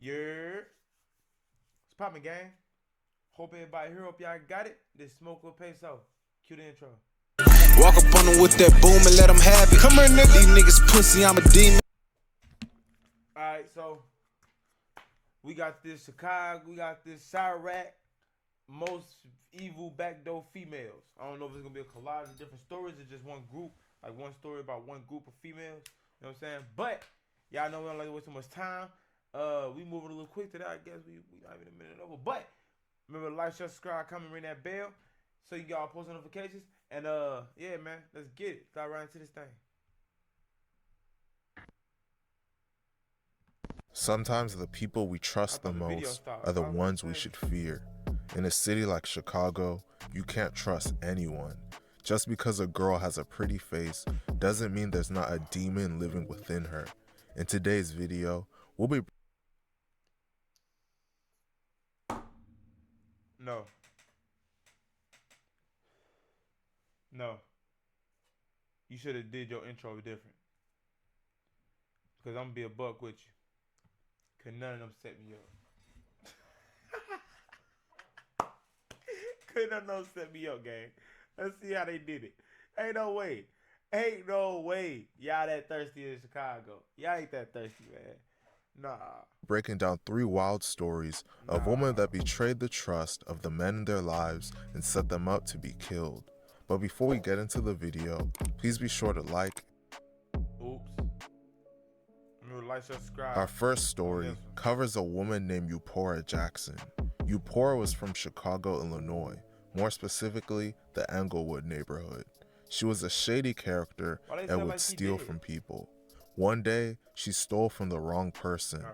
It's poppin', gang. Hope everybody here. Hope y'all got it. This Smoke with Peso. Cue the intro. Walk up on them with that boom and let them have it. Come here, nigga. These niggas pussy, I'm a demon. Alright, so we got this Chicago, we got this CHIRAQ'S most evil backdoor females. I don't know if it's gonna be a collage of different stories or just one group, like one story about one group of females. You know what I'm saying? But y'all know we don't like to waste too much time. We moving a little quick today. I guess we not even a minute over. But remember to like, share, subscribe, comment, ring that bell so you get all post notifications. And yeah, man, let's get it. Dive right into this thing. Sometimes the people we trust the most are the ones we should fear. In a city like Chicago, you can't trust anyone. Just because a girl has a pretty face doesn't mean there's not a demon living within her. In today's video, we'll be... No. You should have did your intro different. Because I'm going to be a buck with you. Because none of them set me up. Couldn't none of them set me up, gang. Let's see how they did it. Ain't no way. Y'all that thirsty in Chicago. Y'all ain't that thirsty, man. Nah. Breaking down 3 wild stories of women that betrayed the trust of the men in their lives and set them up to be killed. But before we get into the video, please be sure to like. Our first story covers a woman named Eupora Jackson. Eupora was from Chicago, Illinois, more specifically the Englewood neighborhood. She was a shady character and would steal from people. One day, she stole from the wrong person.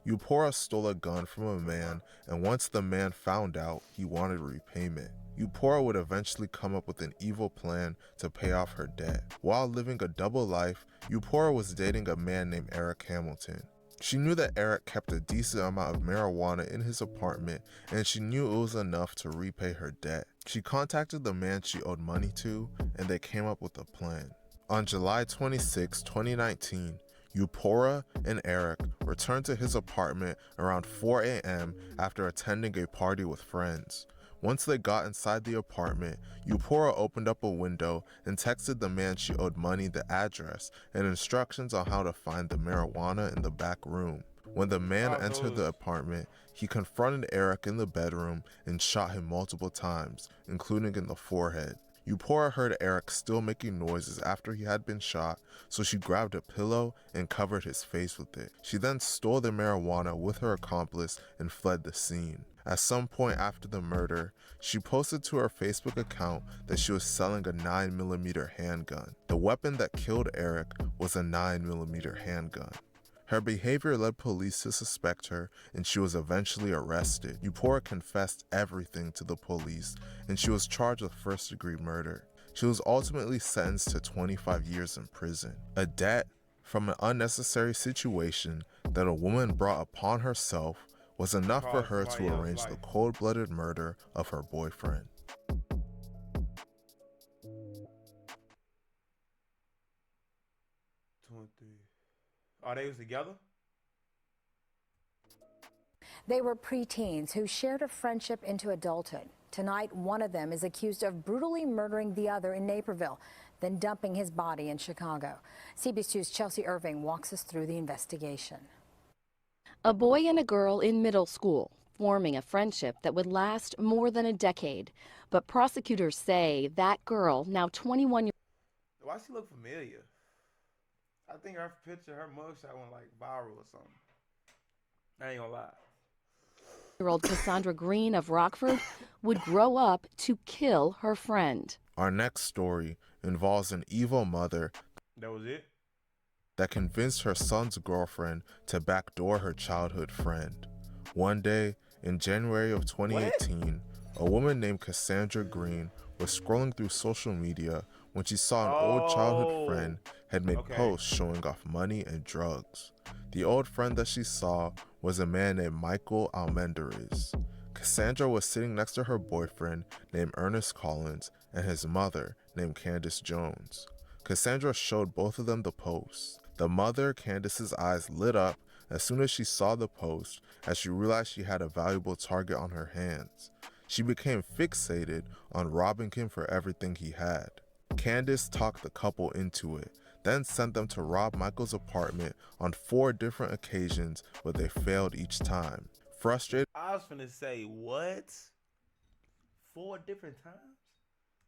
Eupora stole a gun from a man, and once the man found out, he wanted repayment. Eupora would eventually come up with an evil plan to pay off her debt. While living a double life, Eupora was dating a man named Eric Hamilton. She knew that Eric kept a decent amount of marijuana in his apartment, and she knew it was enough to repay her debt. She contacted the man she owed money to, and they came up with a plan. On July 26, 2019, Eupora and Eric returned to his apartment around 4 a.m. after attending a party with friends. Once they got inside the apartment, Eupora opened up a window and texted the man she owed money the address and instructions on how to find the marijuana in the back room. When the man entered the apartment, he confronted Eric in the bedroom and shot him multiple times, including in the forehead. Eupora heard Eric still making noises after he had been shot, so she grabbed a pillow and covered his face with it. She then stole the marijuana with her accomplice and fled the scene. At some point after the murder, she posted to her Facebook account that she was selling a 9mm handgun. The weapon that killed Eric was a 9mm handgun. Her behavior led police to suspect her, and she was eventually arrested. Eupora confessed everything to the police, and she was charged with first-degree murder. She was ultimately sentenced to 25 years in prison. A debt from an unnecessary situation that a woman brought upon herself was enough for her to arrange the cold-blooded murder of her boyfriend. Are they together? They were preteens who shared a friendship into adulthood. Tonight, one of them is accused of brutally murdering the other in Naperville, then dumping his body in Chicago. CBS 2's Chelsea Irving walks us through the investigation. A boy and a girl in middle school, forming a friendship that would last more than a decade. But prosecutors say that girl, now 21 years old. Why does she look familiar? I think her picture, her mugshot went like viral or something. I ain't gonna lie. Year-old Cassandra Green of Rockford would grow up to kill her friend. Our next story involves an evil mother That was it? that convinced her son's girlfriend to backdoor her childhood friend. One day, in January of 2018, a woman named Cassandra Green was scrolling through social media when she saw an old childhood friend had made posts showing off money and drugs. The old friend that she saw was a man named Michael Almendarez. Cassandra was sitting next to her boyfriend named Ernest Collins and his mother named Candice Jones. Cassandra showed both of them the posts. The mother, Candice's eyes lit up as soon as she saw the post, as she realized she had a valuable target on her hands. She became fixated on robbing him for everything he had. Candice talked the couple into it, then sent them to rob Michael's apartment on 4 different occasions, but they failed each time. Frustrated, I was finna say, what? 4 different times?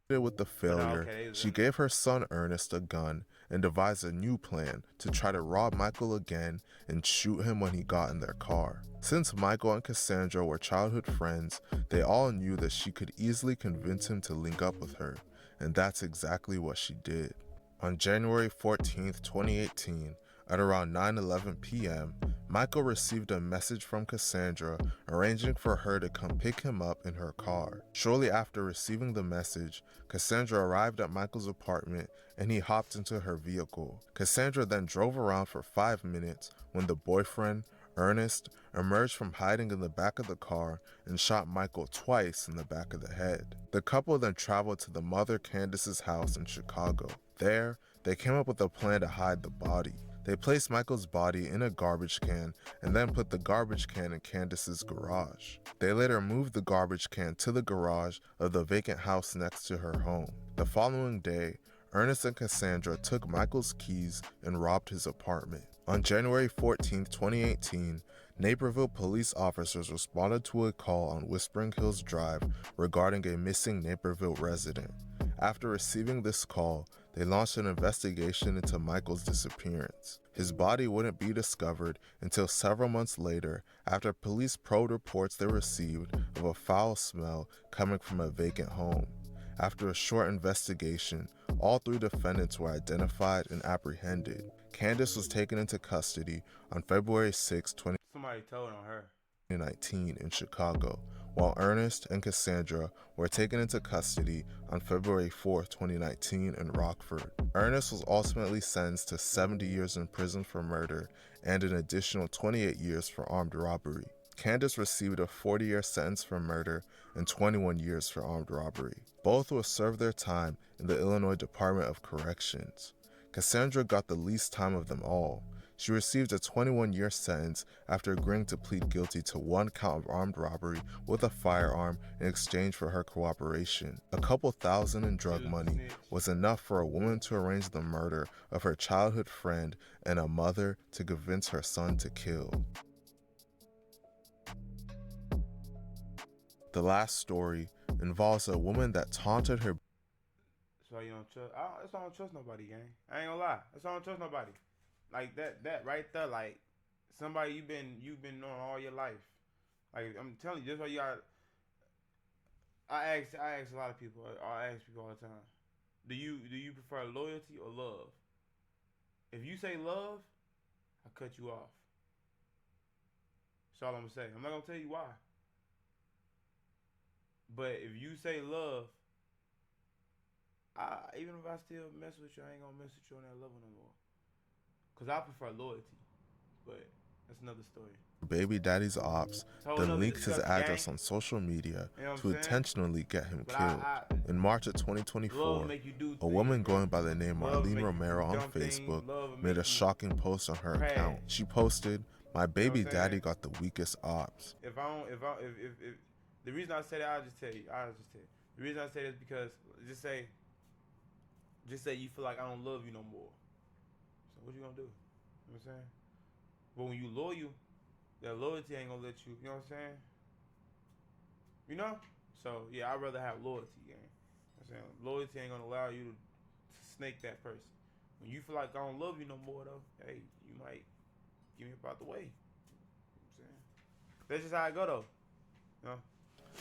with the failure, she gave her son Ernest a gun and devised a new plan to try to rob Michael again and shoot him when he got in their car. Since Michael and Cassandra were childhood friends, they all knew that she could easily convince him to link up with her, and that's exactly what she did. On January 14th, 2018, at around 9:11 p.m., Michael received a message from Cassandra arranging for her to come pick him up in her car. Shortly after receiving the message, Cassandra arrived at Michael's apartment and he hopped into her vehicle. Cassandra then drove around for 5 minutes when the boyfriend, Ernest, emerged from hiding in the back of the car and shot Michael twice in the back of the head. The couple then traveled to the mother Candice's house in Chicago. There, they came up with a plan to hide the body. They placed Michael's body in a garbage can and then put the garbage can in Candice's garage. They later moved the garbage can to the garage of the vacant house next to her home. The following day, Ernest and Cassandra took Michael's keys and robbed his apartment. On January 14, 2018, Naperville police officers responded to a call on Whispering Hills Drive regarding a missing Naperville resident. After receiving this call, they launched an investigation into Michael's disappearance. His body wouldn't be discovered until several months later after police probed reports they received of a foul smell coming from a vacant home. After a short investigation, all 3 defendants were identified and apprehended. Candice was taken into custody on February 6, 2019 in Chicago, while Ernest and Cassandra were taken into custody on February 4, 2019 in Rockford. Ernest was ultimately sentenced to 70 years in prison for murder and an additional 28 years for armed robbery. Candice received a 40-year sentence for murder and 21 years for armed robbery. Both will serve their time in the Illinois Department of Corrections. Cassandra got the least time of them all. She received a 21-year sentence after agreeing to plead guilty to 1 count of armed robbery with a firearm in exchange for her cooperation. A couple thousand in drug money was enough for a woman to arrange the murder of her childhood friend and a mother to convince her son to kill. The last story involves a woman that taunted her. So you don't trust? I don't trust nobody, gang. I ain't gonna lie. I don't trust nobody. Like that right there, like somebody you've been knowing all your life. Like I'm telling you, that's why you got. I ask a lot of people. I ask people all the time. Do you prefer loyalty or love? If you say love, I cut you off. That's all I'm gonna say. I'm not gonna tell you why. But if you say love, even if I still mess with you, I ain't gonna mess with you on that level no more. Cause I prefer loyalty, but that's another story. Baby daddy's ops then leaked his address on social media to intentionally get him killed. In March of 2024, a woman going by the name Marlene Romero on Facebook made a shocking post on her account. She posted, "My baby daddy got the weakest ops." If the reason I say that, I'll just tell you. The reason I say this is because just say you feel like I don't love you no more. So what you gonna do? You know what I'm saying? But when you loyal, that loyalty ain't gonna let you. You know what I'm saying? You know? So yeah, I'd rather have loyalty, gang. You know what I'm saying? Loyalty ain't gonna allow you to snake that person. When you feel like I don't love you no more, though, hey, you might give me up out the way. You know what I'm saying? That's just how I go, though. You know?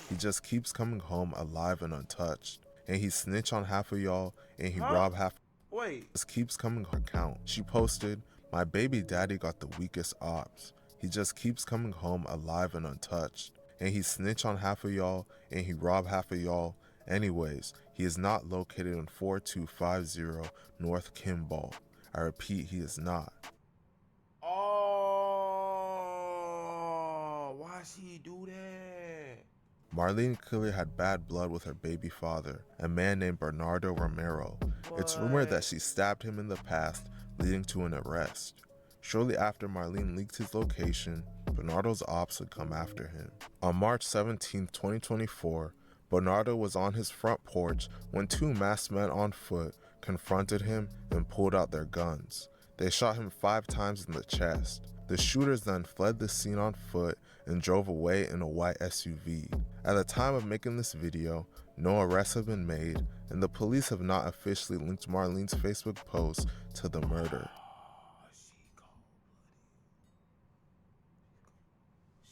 He just keeps coming home alive and untouched. And he snitch on half of y'all, and he rob half. Wait. Just keeps coming her account. She posted, "My baby daddy got the weakest ops. He just keeps coming home alive and untouched. And he snitch on half of y'all, and he rob half of y'all. Anyways, he is not located in 4250 North Kimball. I repeat, he is not." Oh, why she do that? Marlene clearly had bad blood with her baby father, a man named Bernardo Romero. It's rumored that she stabbed him in the past, leading to an arrest. Shortly after Marlene leaked his location, Bernardo's ops would come after him. On March 17, 2024, Bernardo was on his front porch when two masked men on foot confronted him and pulled out their guns. They shot him 5 times in the chest. The shooters then fled the scene on foot and drove away in a white SUV. At the time of making this video, no arrests have been made, and the police have not officially linked Marlene's Facebook post to the murder.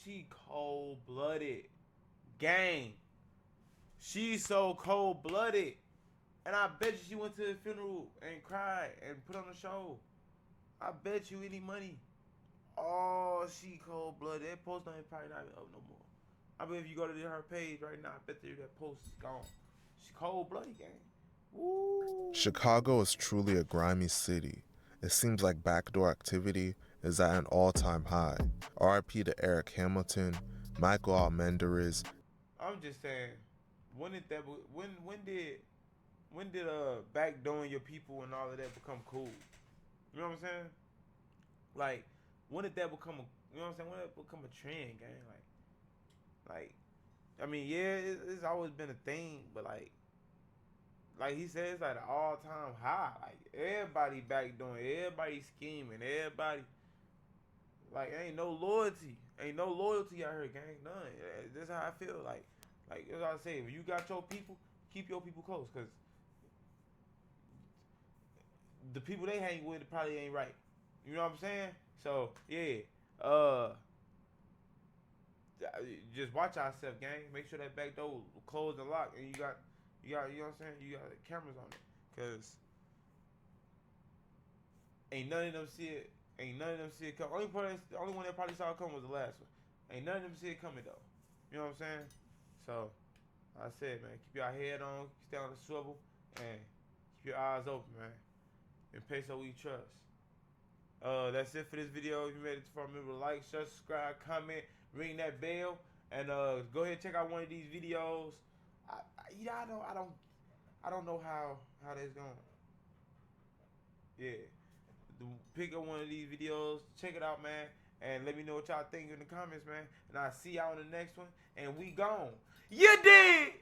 She cold-blooded. Gang. She's so cold-blooded. And I bet you she went to the funeral and cried and put on a show. I bet you any money. Oh, she cold-blooded. That post ain't probably not even up no more. I bet if you go to her page right now, I bet that post is gone. She cold-blooded, gang. Woo. Chicago is truly a grimy city. It seems like backdoor activity is at an all-time high. RIP to Eric Hamilton, Michael Almendarez. I'm just saying, when did backdooring your people and all of that become cool? You know what I'm saying? Like, when did that become you know what I'm saying? When did it become a trend, gang? Like, I mean, yeah, it's always been a thing, but like he said, it's like an all-time high. Like, everybody backdooring, everybody scheming, everybody. Like, ain't no loyalty. Ain't no loyalty out here, gang. None. That's how I feel. Like that's what I say. If you got your people, keep your people close, because the people they hang with probably ain't right. You know what I'm saying? So, yeah. Just watch ourselves, gang. Make sure that back door closed and locked, and you got, you know what I'm saying? You got cameras on it, because ain't none of them see it. Ain't none of them see it come. Only one that probably saw it come was the last one. Ain't none of them see it coming though. You know what I'm saying? So, like I said, man, keep your head on, stay on the swivel, and keep your eyes open, man. In Peso we trust. That's it for this video. If you made it too far, remember to like, share, subscribe, comment, ring that bell, and go ahead and check out one of these videos. I don't know how that's going. Yeah. Pick up one of these videos, check it out, man, and let me know what y'all think in the comments, man. And I'll see y'all in the next one, and we gone. You did!